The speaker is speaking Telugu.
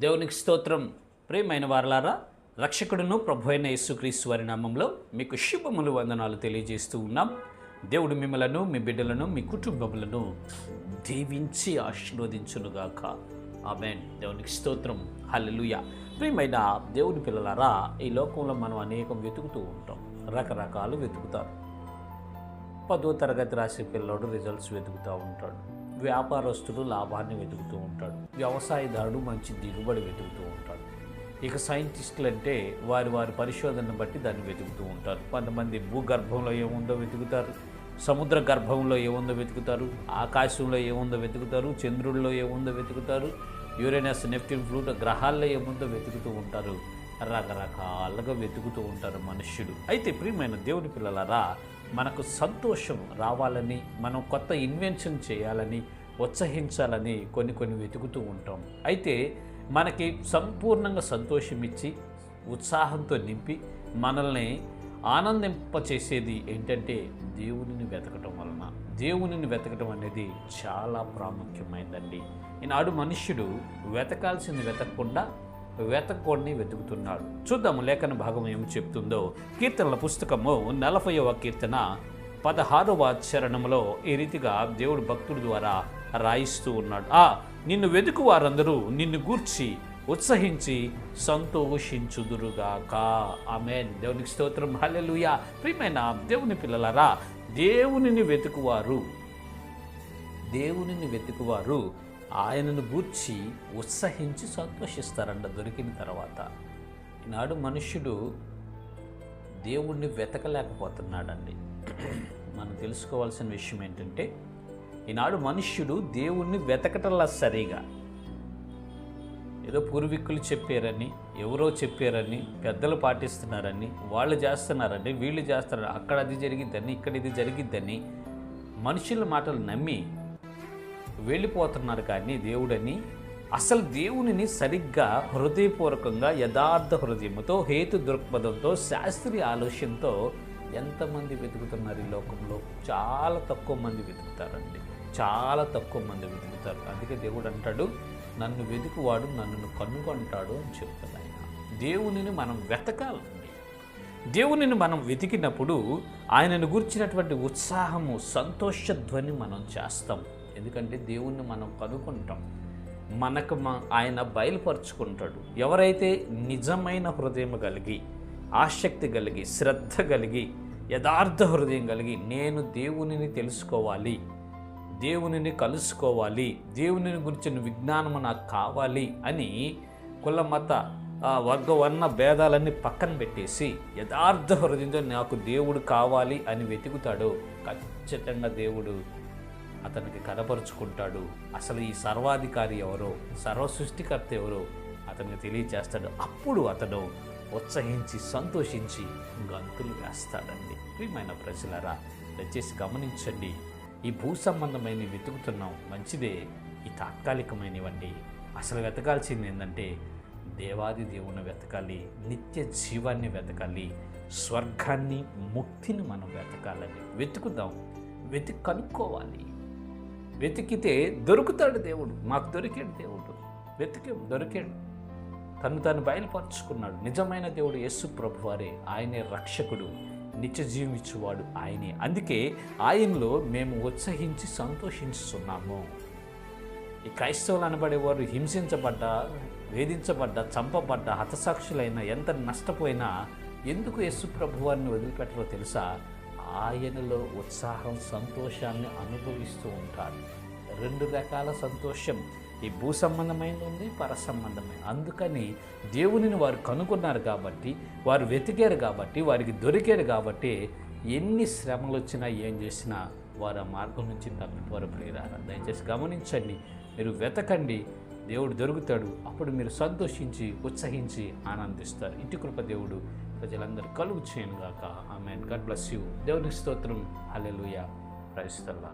దేవునికి స్తోత్రం. ప్రియమైన వారలారా, రక్షకుడును ప్రభు అయిన యేసుక్రీస్తు వారి నామంలో మీకు శుభములు వందనాలు తెలియజేస్తూ ఉన్నాం. దేవుడు మిమ్మలను, మీ బిడ్డలను, మీ కుటుంబములను దీవించి ఆశీర్వదించునుగాక. ఆమేన్. దేవునికి స్తోత్రం. హల్లెలూయా. ప్రియమైన దేవుని పిల్లలారా, ఈ లోకంలో మనం అనేకం వెతుకుతూ ఉంటాం. రకరకాలు వెతుకుతారు. 10వ తరగతి రాసే పిల్లోడు రిజల్ట్స్ వెతుకుతూ ఉంటాడు. వ్యాపారస్తుడు లాభాన్ని వెతుకుతూ ఉంటాడు. వ్యవసాయదారుడు మంచి దిగుబడి వెతుకుతూ ఉంటాడు. ఇక సైంటిస్టులు అంటే వారి పరిశోధనను బట్టి దాన్ని వెతుకుతూ ఉంటారు. కొంతమంది భూగర్భంలో ఏముందో వెతుకుతారు, సముద్ర గర్భంలో ఏముందో వెతుకుతారు, ఆకాశంలో ఏముందో వెతుకుతారు, చంద్రుల్లో ఏముందో వెతుకుతారు, యురేనస్, నెప్ట్యూన్, ప్లూటో గ్రహాల్లో ఏముందో వెతుకుతూ ఉంటారు. రకరకాలుగా వెతుకుతూ ఉంటారు మనుష్యుడు. అయితే ప్రియమైన దేవుని పిల్లలారా, మనకు సంతోషం రావాలని, మనం కొత్త ఇన్వెన్షన్ చేయాలని, ఉత్సహించాలని కొన్ని వెతుకుతూ ఉంటాం. అయితే మనకి సంపూర్ణంగా సంతోషం ఇచ్చి ఉత్సాహంతో నింపి మనల్ని ఆనందింపచేసేది ఏంటంటే దేవునిని వెతకటం వలన. దేవునిని వెతకటం అనేది చాలా ప్రాముఖ్యమైనదండి. ఈనాడు మనుష్యుడు వెతకాల్సింది వెతకకుండా వెతకొని వెతుకుతున్నాడు. చూద్దాము లేఖన భాగం ఏమి చెప్తుందో. కీర్తనల పుస్తకము 40వ కీర్తన 16వ చరణంలో ఈ రీతిగా దేవుడు భక్తుడి ద్వారా రాయిస్తూ ఉన్నాడు. నిన్ను వెతుకు వారందరూ నిన్ను గూర్చి ఉత్సహించి సంతోషించుదురుగాక. ఆమేన్. దేవునికి స్తోత్రం. హల్లెలూయా. ప్రియమైన దేవుని పిల్లలారా, దేవునిని వెతుకువారు ఆయనను గూర్చి ఉత్సహించి సంతోషిస్తారంట దొరికిన తర్వాత. ఈనాడు మనుష్యుడు దేవుణ్ణి వెతకలేకపోతున్నాడండి. మనం తెలుసుకోవాల్సిన విషయం ఏంటంటే, ఈనాడు మనుష్యుడు దేవుణ్ణి వెతకటంలా సరిగా. ఏదో పూర్వీకులు చెప్పారని, ఎవరో చెప్పారని, పెద్దలు పాటిస్తున్నారని, వాళ్ళు చేస్తున్నారని, వీళ్ళు చేస్తున్నారని, అక్కడ అది జరిగిద్దని, ఇక్కడ ఇది జరిగిద్దని మనుషుల మాటలు నమ్మి వెళ్ళిపోతున్నారు. కానీ దేవుడని, అసలు దేవునిని సరిగ్గా హృదయపూర్వకంగా యథార్థ హృదయంతో, హేతు దృక్పథంతో, శాస్త్రీయ ఆలోచనతో ఎంతమంది వెతుకుతున్నారు ఈ లోకంలో? చాలా తక్కువ మంది వెతుకుతారండి. చాలా తక్కువ మంది వెతుకుతారు. అందుకే దేవుడు అంటాడు, నన్ను వెతుకువాడు నన్ను కనుగొంటాడు అని చెప్తాడు ఆయన. దేవునిని మనం వెతకాలండి. దేవునిని మనం వెతికినప్పుడు ఆయనను గురించినటువంటి ఉత్సాహము, సంతోషధ్వని మనం చేస్తాం. ఎందుకంటే దేవుణ్ణి మనం కనుక్కుంటాం, మనకు ఆయన బయలుపరుచుకుంటాడు. ఎవరైతే నిజమైన హృదయం కలిగి, ఆసక్తి కలిగి, శ్రద్ధ కలిగి, యథార్థ హృదయం కలిగి, నేను దేవునిని తెలుసుకోవాలి, దేవునిని కలుసుకోవాలి, దేవునిని గురించిన విజ్ఞానము నాకు కావాలి అని కుల మత వర్గ వర్ణ భేదాలన్నీ పక్కన పెట్టేసి యథార్థ హృదయంతో నాకు దేవుడు కావాలి అని వెతుకుతాడో ఖచ్చితంగా దేవుడు అతనికి కనపరుచుకుంటాడు. అసలు ఈ సర్వాధికారి ఎవరో, సర్వ సృష్టికర్త ఎవరో అతనికి తెలియజేస్తాడు. అప్పుడు అతను ఉత్సహించి సంతోషించి గంతులు వేస్తాడండి. ప్రియమైన ప్రజలారా, దయచేసి గమనించండి. ఈ భూ సంబంధమైన వెతుకుతున్నాం, మంచిదే. ఈ తాత్కాలికమైనవండి. అసలు వెతకాల్సింది ఏంటంటే దేవాది దేవుని వెతకాలి, నిత్య జీవాన్ని వెతకాలి, స్వర్గాన్ని, ముక్తిని మనం వెతకాలని. వెతుకుదాం, వెతికి కనుక్కోవాలి. వెతికితే దొరుకుతాడు దేవుడు. మాకు దొరికాడు దేవుడు. వెతికాం, దొరికాడు. తను బయలుపరుచుకున్నాడు. నిజమైన దేవుడు యేసు ప్రభువారే. ఆయనే రక్షకుడు, నిత్య జీవించువాడు ఆయనే. అందుకే ఆయనలో మేము ఉత్సహించి సంతోషించుతున్నాము. ఈ క్రైస్తవులు అనబడేవారు హింసించబడ్డా, వేధించబడ్డా, చంపబడ్డా, హతసాక్షులైనా, ఎంత నష్టపోయినా ఎందుకు యేసు ప్రభువారిని వదిలిపెట్టరో తెలుసా? ఆయనలో ఉత్సాహం, సంతోషాన్ని అనుభవిస్తూ ఉంటారు. 2 రకాల సంతోషం, ఈ భూ సంబంధమైన ఉంది, పర సంబంధమైన. అందుకని దేవునిని వారు కనుగొన్నారు కాబట్టి, వారు వెతికారు కాబట్టి, వారికి దొరికారు కాబట్టి ఎన్ని శ్రమలు వచ్చినా ఏం చేసినా వారు ఆ మార్గం నుంచి తప్పిపోరు. ప్రియులారా, దయచేసి గమనించండి. మీరు వెతకండి, దేవుడు దొరుకుతాడు. అప్పుడు మీరు సంతోషించి, ఉత్సహించి ఆనందిస్తారు. ఇటు కృప దేవుడు ప్రజలందరూ కలుగు చేయనుగాక. ఆమేన్. God bless you. దేవునికి స్తోత్రం. హల్లెలూయా. Praise the lord.